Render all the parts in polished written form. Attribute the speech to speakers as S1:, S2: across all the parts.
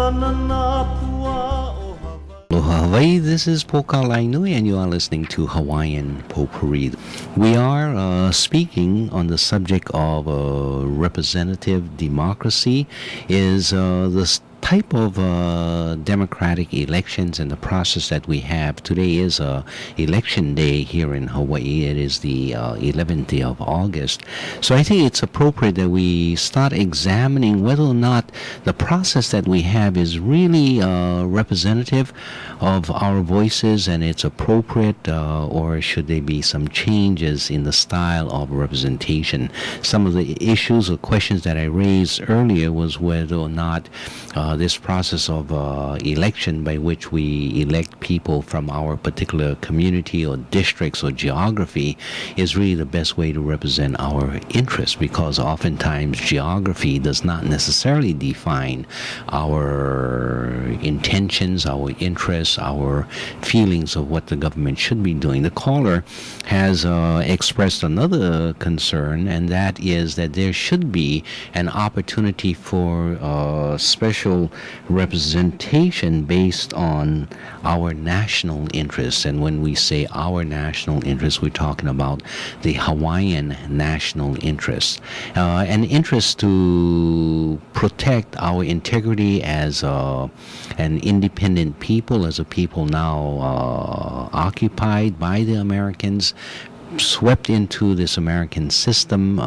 S1: Aloha Hawaii, this is Poka Lainui and you are listening to Hawaiian Potpourri. We are speaking on the subject of representative democracy is the type of democratic elections and the process that we have. Today is election day here in Hawaii. It is the 11th day of August. So I think it's appropriate that we start examining whether or not the process that we have is really representative of our voices and it's appropriate, or should there be some changes in the style of representation. Some of the issues or questions that I raised earlier was whether or not this process of election by which we elect people from our particular community or districts or geography is really the best way to represent our interests, because oftentimes geography does not necessarily define our intentions, our interests, our feelings of what the government should be doing. The caller has expressed another concern, and that is that there should be an opportunity for special representation based on our national interests. And when we say our national interests, we're talking about the Hawaiian national interests, an interest to protect our integrity as an independent people, as a people now occupied by the Americans, swept into this American system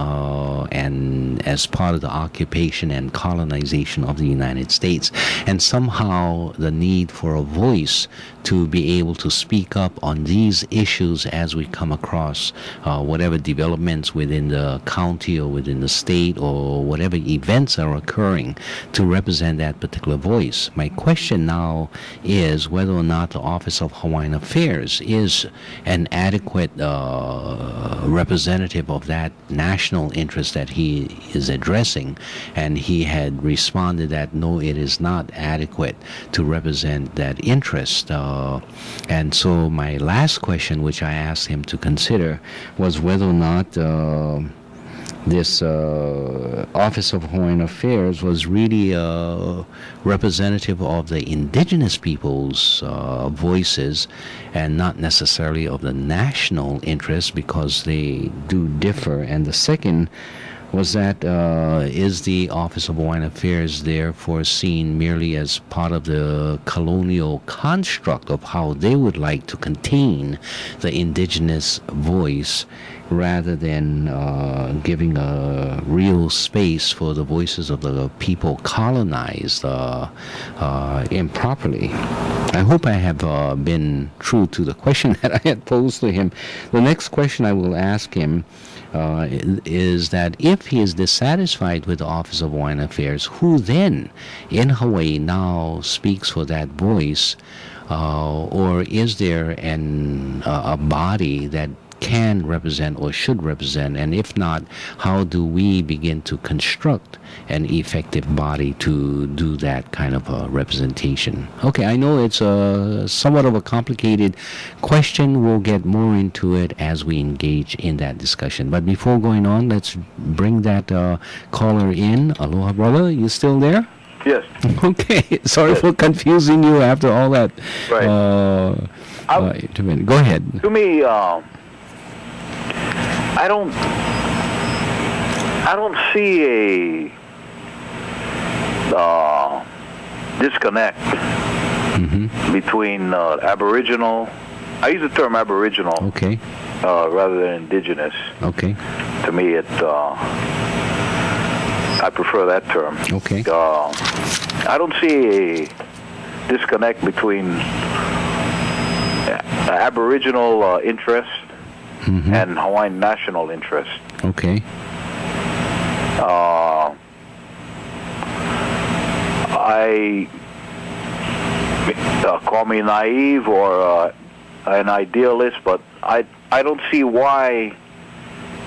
S1: and as part of the occupation and colonization of the United States, and somehow the need for a voice to be able to speak up on these issues as we come across whatever developments within the county or within the state or whatever events are occurring, to represent that particular voice. My question now is whether or not the Office of Hawaiian Affairs is an adequate representative of that national interest that he is addressing, and he had responded that no, it is not adequate to represent that interest. And so my last question, which I asked him to consider, was whether or not this Office of Hawaiian Affairs was really representative of the indigenous people's voices and not necessarily of the national interest, because they do differ. And the second was that is the Office of Hawaiian Affairs therefore seen merely as part of the colonial construct of how they would like to contain the indigenous voice, rather than giving a real space for the voices of the people colonized improperly. I hope I have been true to the question that I had posed to him. The next question I will ask him is that if he is dissatisfied with the Office of Hawaiian Affairs, who then in Hawaii now speaks for that voice, or is there a body that can represent or should represent? And if not, how do we begin to construct an effective body to do that kind of a representation? Okay, I know it's somewhat of a complicated question. We'll get more into it as we engage in that discussion. But before going on, let's bring that caller in. Aloha, brother. You still there?
S2: Yes.
S1: Okay. Sorry for confusing you after all that.
S2: Right.
S1: Go ahead.
S2: To me, I don't see a disconnect between Aboriginal. I use the term Aboriginal,
S1: okay,
S2: rather than indigenous.
S1: Okay.
S2: To me, I prefer that term.
S1: Okay.
S2: I don't see a disconnect between Aboriginal interest and Hawaiian national interest.
S1: Okay.
S2: I call me naive or an idealist, but I don't see why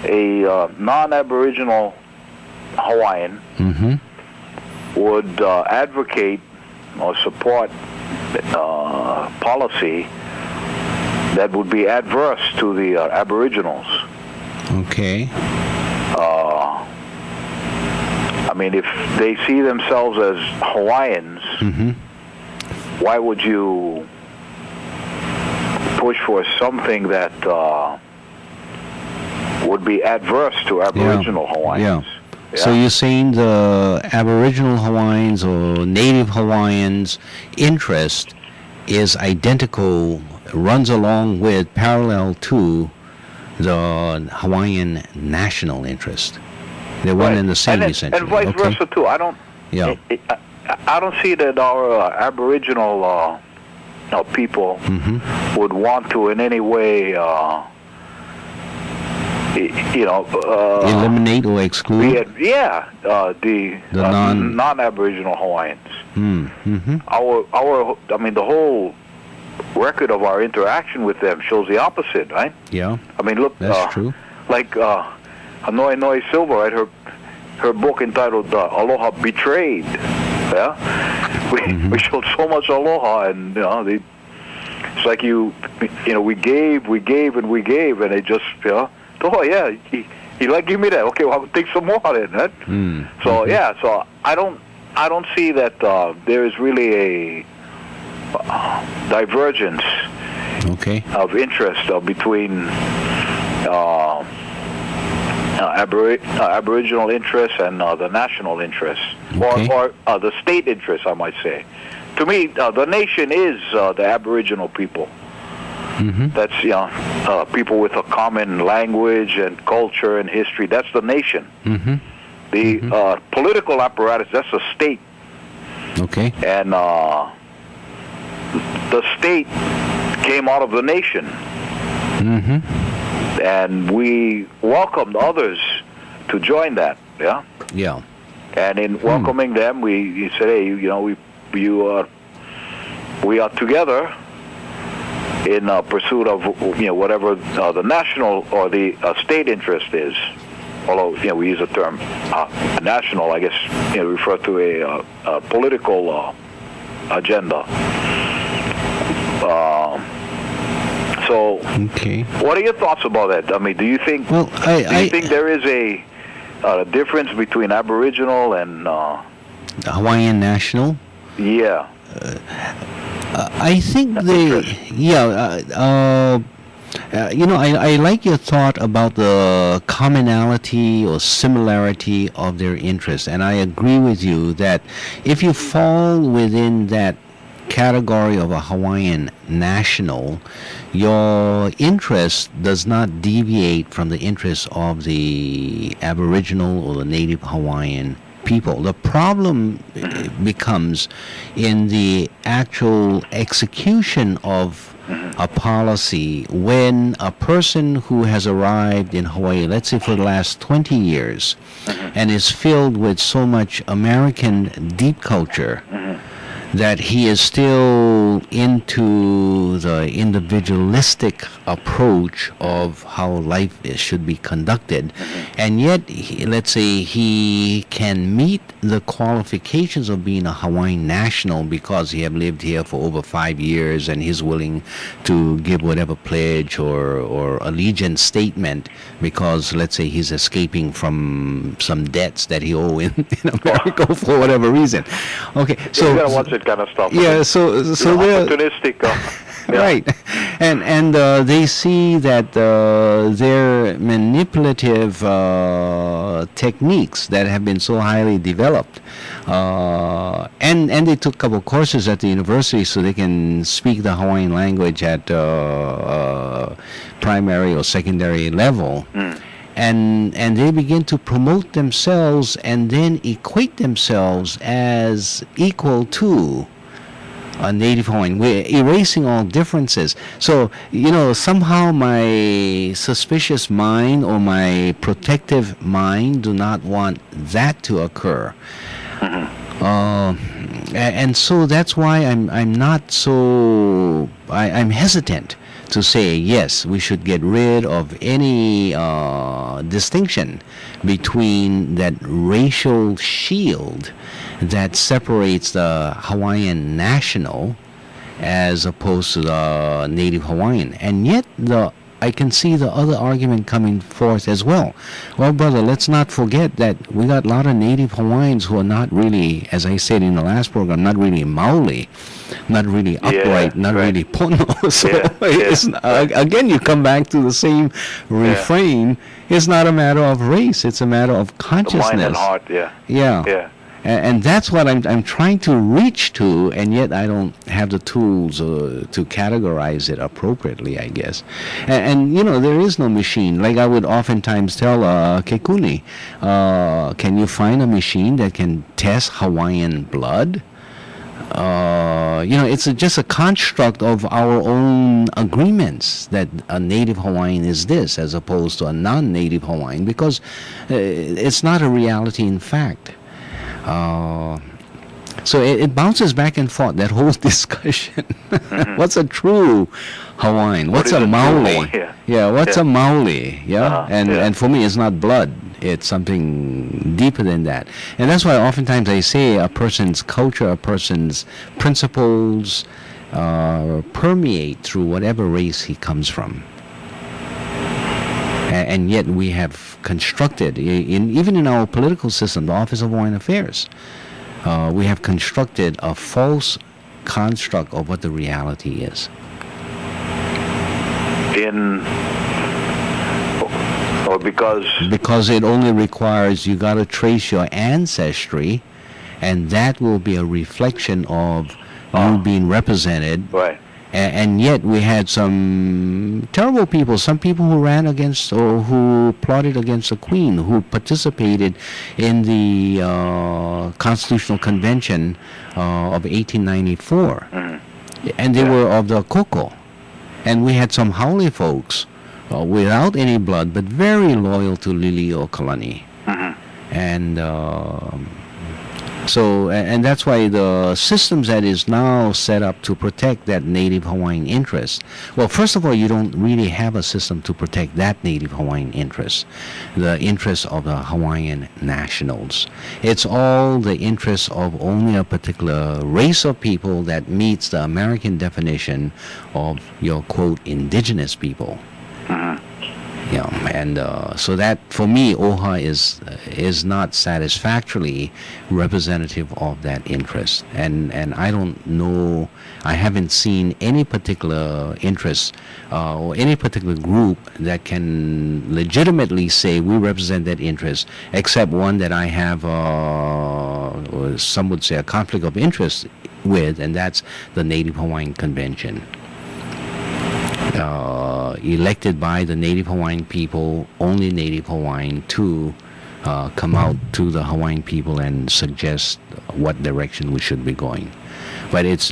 S2: a non-Aboriginal Hawaiian would advocate or support policy that would be adverse to the Aboriginals.
S1: Okay.
S2: I mean, if they see themselves as Hawaiians why would you push for something that would be adverse to Aboriginal Hawaiians?
S1: Yeah. So you're saying the Aboriginal Hawaiians or Native Hawaiians' interest is identical, runs along with, parallel to the Hawaiian national interest. They're one and the same, essentially.
S2: And vice versa too. I don't see that our Aboriginal people would want to in any way,
S1: eliminate or exclude.
S2: The non-Aboriginal Hawaiians. The whole record of our interaction with them shows the opposite, right?
S1: Yeah.
S2: I mean, look,
S1: that's true.
S2: Like Hanoi Noi Silva, right? Her book entitled "Aloha Betrayed." Yeah, we showed so much aloha, and it's like we gave, and they just oh yeah, he like give me that. Okay, well I'll take some more of it. Right? So so I don't see that there is really a divergence of interest between Aboriginal interests and the national interests, or the state interests, I might say. To me, the nation is the Aboriginal people. That's people with a common language and culture and history. That's the nation. The political apparatus, that's the state.
S1: Okay.
S2: And the state came out of the nation. And we welcomed others to join that. Yeah.
S1: Yeah.
S2: And in welcoming them, we said, hey, we are together in pursuit of whatever the national or the state interest is. Although we use the term national, I guess refer to a political agenda. What are your thoughts about that? I mean, do you think there is a difference between Aboriginal and
S1: Hawaiian national?
S2: Yeah.
S1: I think I like your thought about the commonality or similarity of their interests, and I agree with you that if you fall within that category of a Hawaiian national, your interest does not deviate from the interests of the Aboriginal or the Native Hawaiian people. The problem becomes in the actual execution of a policy when a person who has arrived in Hawaii, let's say for the last 20 years, and is filled with so much American deep culture, that he is still into the individualistic approach of how life should be conducted, and yet, let's say he can meet the qualifications of being a Hawaiian national because he have lived here for over 5 years and he's willing to give whatever pledge or allegiance statement because, let's say, he's escaping from some debts that he owes in America for whatever reason. Okay, so
S2: you gotta watch it kind of stuff.
S1: Yeah, so they're
S2: opportunistic.
S1: Right, and they see that their manipulative techniques that have been so highly developed, and they took a couple of courses at the university so they can speak the Hawaiian language at primary or secondary level. And they begin to promote themselves and then equate themselves as equal to a Native Hawaiian. We're erasing all differences. So, somehow my suspicious mind or my protective mind do not want that to occur. And so that's why I'm not so... I'm hesitant to say, yes, we should get rid of any distinction between that racial shield that separates the Hawaiian national as opposed to the Native Hawaiian. And yet the I can see the other argument coming forth as well. Well, brother, let's not forget that we got a lot of Native Hawaiians who are not really, as I said in the last program, not really maoli, not really upright, not really pono. So it's, again, you come back to the same refrain. It's not a matter of race; it's a matter of consciousness.
S2: The mind and heart.
S1: Yeah. And that's what I'm trying to reach to, and yet I don't have the tools to categorize it appropriately, I guess. And you know, there is no machine. Like I would oftentimes tell Kekuni, can you find a machine that can test Hawaiian blood? You know, it's just a construct of our own agreements that a Native Hawaiian is this as opposed to a non-Native Hawaiian, because it's not a reality in fact. So it bounces back and forth, that whole discussion. What's a true Hawaiian? What's a maoli? What's a maoli? And for me, it's not blood. It's something deeper than that. And that's why oftentimes I say a person's culture, a person's principles permeate through whatever race he comes from. And yet we have constructed, even in our political system, the Office of Hawaiian Affairs, we have constructed a false construct of what the reality is. Because it only requires you got to trace your ancestry, and that will be a reflection of you being represented.
S2: Right.
S1: And yet we had some terrible people, some people who ran against or who plotted against the Queen, who participated in the Constitutional Convention of 1894. And they were of the Koko. And we had some Haole folks without any blood, but very loyal to Liliuokalani. And and that's why the systems that is now set up to protect that Native Hawaiian interest. Well, first of all, you don't really have a system to protect that Native Hawaiian interest, the interests of the Hawaiian nationals. It's all the interests of only a particular race of people that meets the American definition of your, quote, indigenous people. And so that, for me, OHA is not satisfactorily representative of that interest. And I don't know, I haven't seen any particular interest or any particular group that can legitimately say we represent that interest, except one that I have, or some would say, a conflict of interest with, and that's the Native Hawaiian Convention. Elected by the Native Hawaiian people, only Native Hawaiian, to come out to the Hawaiian people and suggest what direction we should be going. But it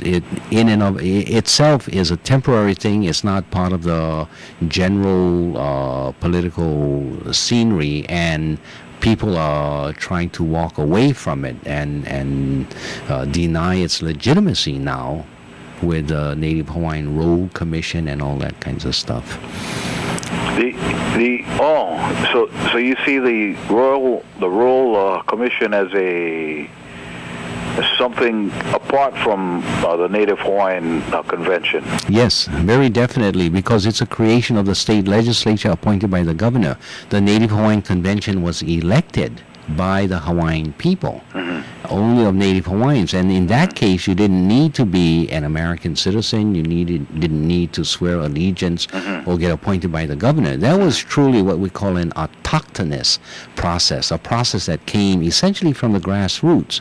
S1: in and of itself is a temporary thing. It's not part of the general political scenery, and people are trying to walk away from it and deny its legitimacy now, with the Native Hawaiian Road Commission and all that kinds of stuff.
S2: So you see the Royal Commission as something apart from the Native Hawaiian Convention.
S1: Yes, very definitely, because it's a creation of the state legislature appointed by the governor. The Native Hawaiian Convention was elected by the Hawaiian people, only of Native Hawaiians. And in that case, you didn't need to be an American citizen. You didn't need to swear allegiance or get appointed by the governor. That was truly what we call an autochthonous process, a process that came essentially from the grassroots,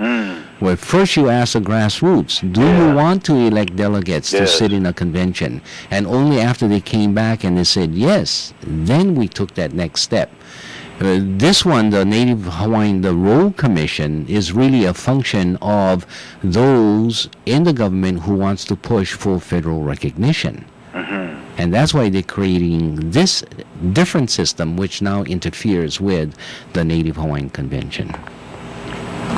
S1: where first you ask the grassroots, do you want to elect delegates to sit in a convention? And only after they came back and they said yes, then we took that next step. This one, the Native Hawaiian, the Road Commission, is really a function of those in the government who wants to push for federal recognition. And that's why they're creating this different system, which now interferes with the Native Hawaiian Convention.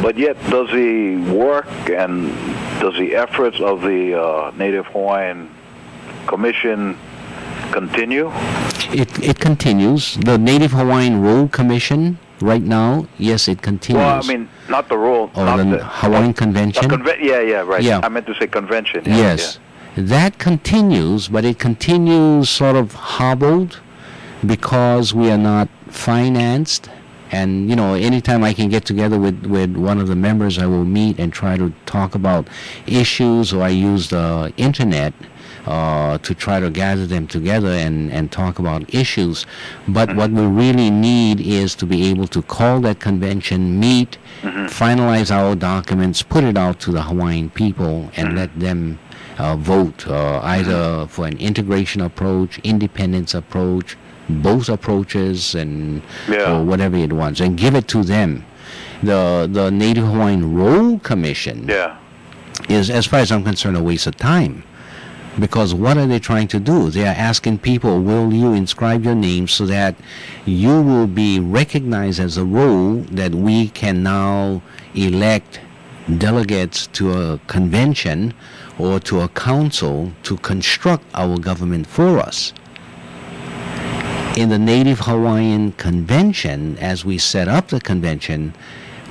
S2: But yet, does the work and does the efforts of the Native Hawaiian Commission continue?
S1: It continues. The Native Hawaiian Road Commission, right now, yes, it continues.
S2: Well, I mean, not the road.
S1: Or the Hawaiian Convention?
S2: Right. Yeah. I meant to say convention.
S1: Yes. That continues, but it continues sort of hobbled because we are not financed. And, anytime I can get together with one of the members, I will meet and try to talk about issues, or I use the internet to try to gather them together and talk about issues. But what we really need is to be able to call that convention, meet, finalize our documents, put it out to the Hawaiian people, and let them vote either for an integration approach, independence approach, both approaches, and or whatever it wants, and give it to them. The Native Hawaiian Roll Commission is, as far as I'm concerned, a waste of time. Because what are they trying to do? They are asking people, will you inscribe your name so that you will be recognized as a roll, that we can now elect delegates to a convention or to a council to construct our government for us. In the Native Hawaiian Convention, as we set up the convention,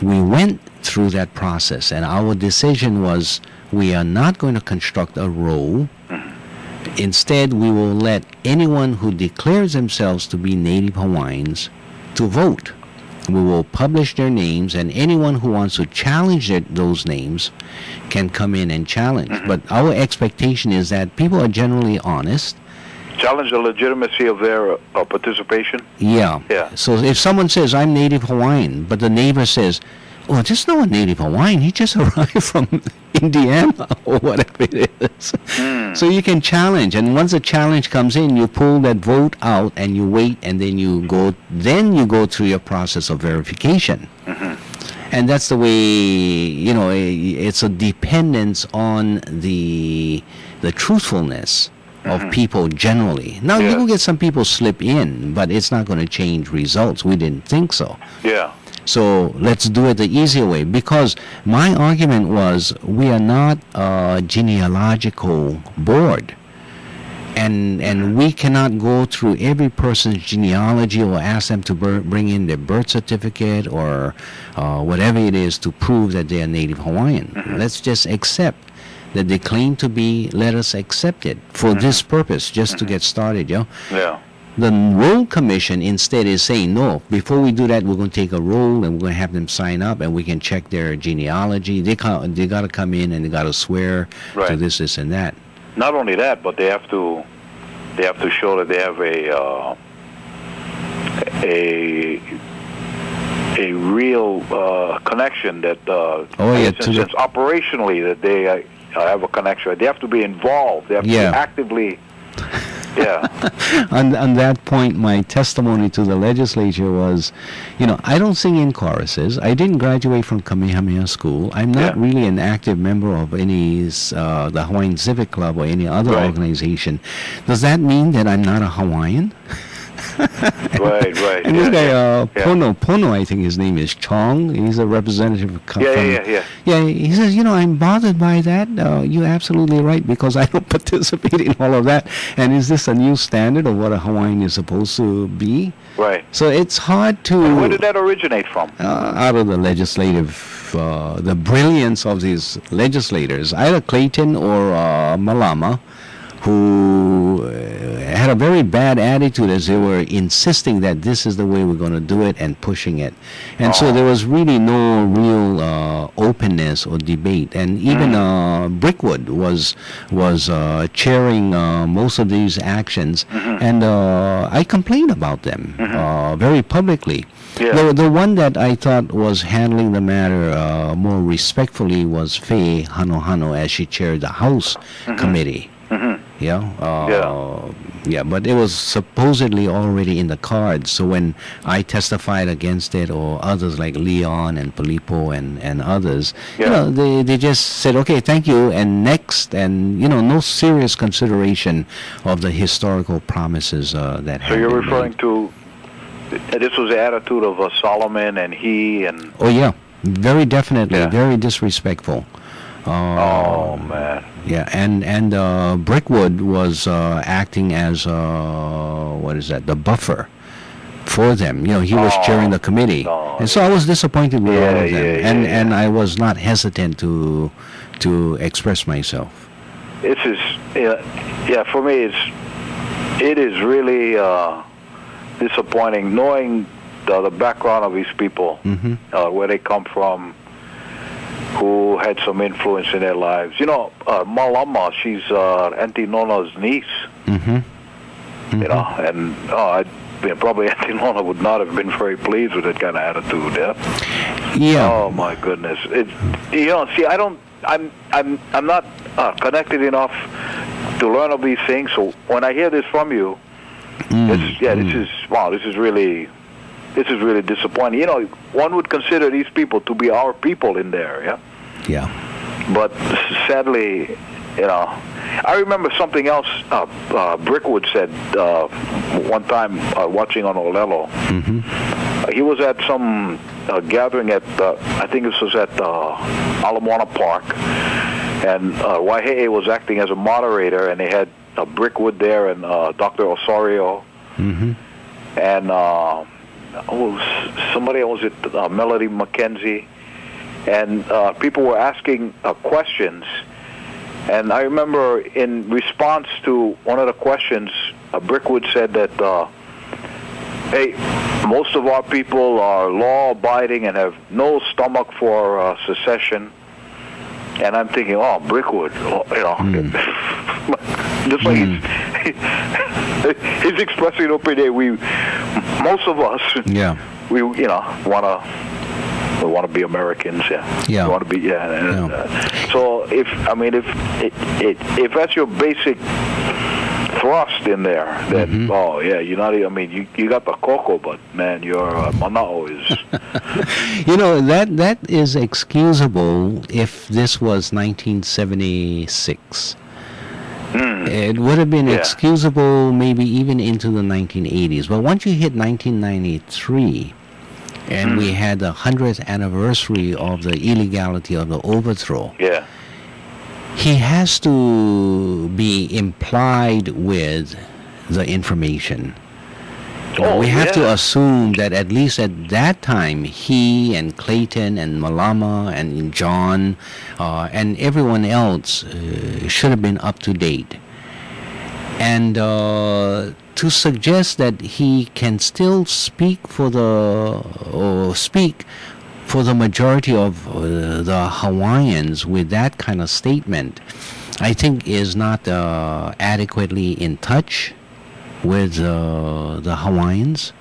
S1: we went through that process, and our decision was we are not going to construct a roll. Instead, we will let anyone who declares themselves to be Native Hawaiians to vote. We will publish their names, and anyone who wants to challenge those names can come in and challenge. But our expectation is that people are generally honest.
S2: Challenge the legitimacy of their participation?
S1: Yeah. So if someone says, I'm Native Hawaiian, but the neighbor says, well, this is not a Native Hawaiian, he just arrived from Indiana or whatever it is. So you can challenge, and once a challenge comes in, you pull that vote out and you wait, and then you go through your process of verification. And that's the way, it's a dependence on the truthfulness of people generally. Now, you will get some people slip in, but it's not going to change results. We didn't think so. So let's do it the easier way, because my argument was we are not a genealogical board, and we cannot go through every person's genealogy or ask them to bring in their birth certificate or whatever it is to prove that they are Native Hawaiian. Let's just accept that they claim to be. Let us accept it for this purpose, just to get started. The Roll Commission instead is saying, no, before we do that, we're going to take a roll and we're going to have them sign up, and we can check their genealogy. They got to come in and they got to swear to this, and that.
S2: Not only that, but they have to show that they have a real connection, that since operationally that they have a connection. They have to be involved. They have to be actively.
S1: On that point, my testimony to the legislature was, I don't sing in choruses. I didn't graduate from Kamehameha School. I'm not really an active member of any the Hawaiian Civic Club or any other organization. Does that mean that I'm not a Hawaiian?
S2: Right.
S1: And this guy, Pono, I think his name is Chong. He's a representative. Yeah, he says, I'm bothered by that. You're absolutely right, because I don't participate in all of that. And is this a new standard of what a Hawaiian is supposed to be?
S2: Right.
S1: So it's hard to...
S2: And where did that originate from?
S1: Out of the legislative, the brilliance of these legislators, either Clayton or Malama, who had a very bad attitude as they were insisting that this is the way we're going to do it and pushing it. And so there was really no real openness or debate. And even Brickwood was chairing most of these actions, and I complained about them very publicly. The one that I thought was handling the matter more respectfully was Faye Hanohano, as she chaired the House Committee. But it was supposedly already in the cards. So when I testified against it, or others like Leon and Palipo and others, they just said, okay, thank you, and next, and no serious consideration of the historical promises that had
S2: So you're
S1: been
S2: referring
S1: made.
S2: to, this was the attitude of Solomon and he and...
S1: Oh yeah, very definitely, very disrespectful.
S2: Oh man.
S1: Yeah, and Brickwood was acting as the buffer for them. He was chairing the committee, and so I was disappointed with all of them, and I was not hesitant to express myself.
S2: This yeah. For me, it is really disappointing knowing the background of these people, where they come from, who had some influence in their lives. You know, Malama, she's Auntie Nona's niece. You know, and probably Auntie Nona would not have been very pleased with that kind of attitude.
S1: Yeah.
S2: Oh my goodness. You know, see, I'm not connected enough to learn of these things. So when I hear this from you, this is really disappointing. You know, one would consider these people to be our people in there.
S1: Yeah.
S2: But sadly, you know, I remember something else Brickwood said one time watching on Olelo. He was at some gathering at, I think this was at Ala Moana Park, and Waihe'e was acting as a moderator, and they had Brickwood there and Dr. Osorio, and somebody else, Melody McKenzie, and people were asking questions. And I remember in response to one of the questions, Brickwood said that, hey, most of our people are law-abiding and have no stomach for secession. And I'm thinking, oh, Brickwood, you know, just like he's expressing an opinion. Most of us, we you know, want to be Americans, We want to be, so if that's your basic thrust in there, then you're not. I mean, you got the cocoa, but man, your manao is.
S1: You know, that is excusable if this was 1976. It would have been excusable maybe even into the 1980s. But once you hit 1993. And we had the 100th anniversary of the illegality of the overthrow.
S2: Yeah.
S1: He has to be implied with the information. We have to assume that at least at that time, he and Clayton and Malama and John and everyone else should have been up to date. And to suggest that he can still speak for the majority of the Hawaiians with that kind of statement, I think is not adequately in touch with the Hawaiians.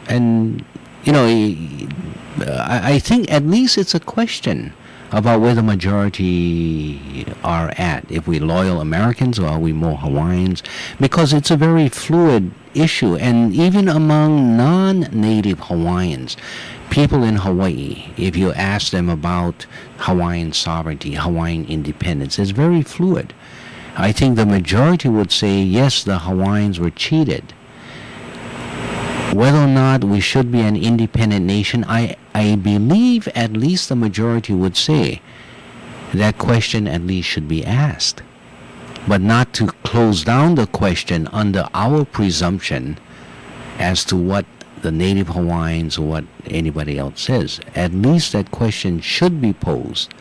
S1: And you know, I think at least it's a question about where the majority are at, if we're loyal Americans or are we more Hawaiians, because it's a very fluid issue. And even among non-native Hawaiians, people in Hawaii, if you ask them about Hawaiian sovereignty, Hawaiian independence, it's very fluid. I think the majority would say, yes, the Hawaiians were cheated. Whether or not we should be an independent nation, I believe at least the majority would say that question at least should be asked. But not to close down the question under our presumption as to what the native Hawaiians or what anybody else says. At least that question should be posed.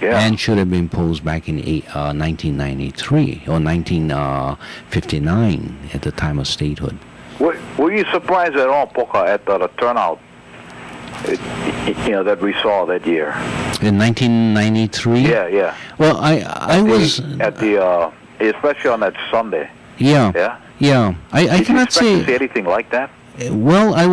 S1: And should have been posed back in 1993 or 1959 at the time of statehood.
S2: Were you surprised at all, Poka, at the turnout, that we saw that year?
S1: In 1993?
S2: Yeah.
S1: Well, I was
S2: at the especially on that Sunday.
S1: Yeah. I cannot say
S2: to see anything like that.
S1: Well, I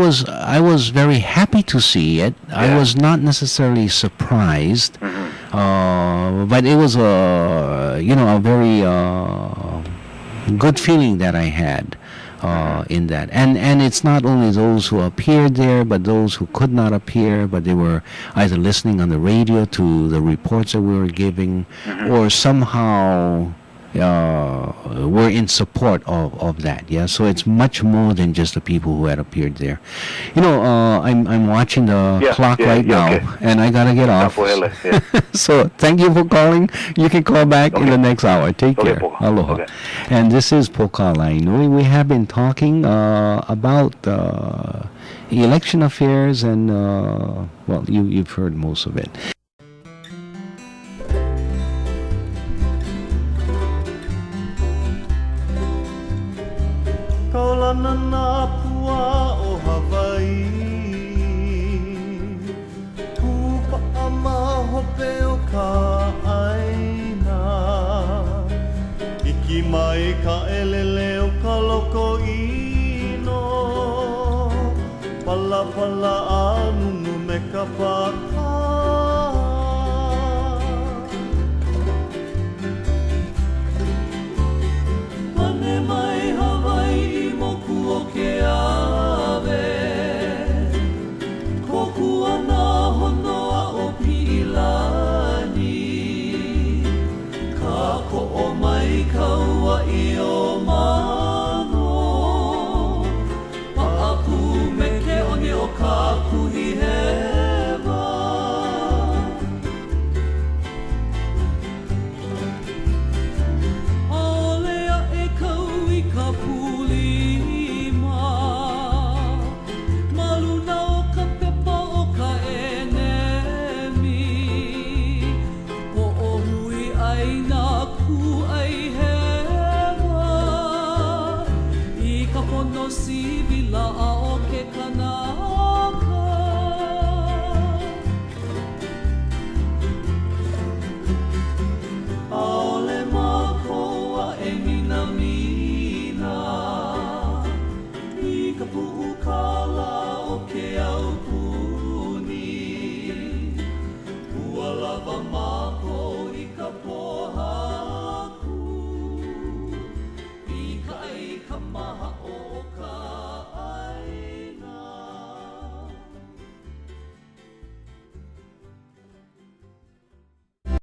S1: was very happy to see it. I was not necessarily surprised, but it was a very good feeling that I had. In that, and it's not only those who appeared there, but those who could not appear, but they were either listening on the radio to the reports that we were giving, or somehow were in support of that. So it's much more than just the people who had appeared there. I'm watching the clock right now, and I gotta get off. So thank you for calling. You can call back in the next hour. Take care. Aloha. And this is Poka Lainui. We have been talking about election affairs, and you've heard most of it.
S3: ko ino pala pala anu me kapaka Mane mai Hawaii moku o ke ave Koku ana honoa o Pilani Ka ko'o mai kaua i o mano Pa'aku me ke oni o ka kuhi hewa Aolea e kau i ka pulima Maluna o ka pepa o ka enemi Po o hui ai nā ku ai hewa I ka pono sivila a o ke kanā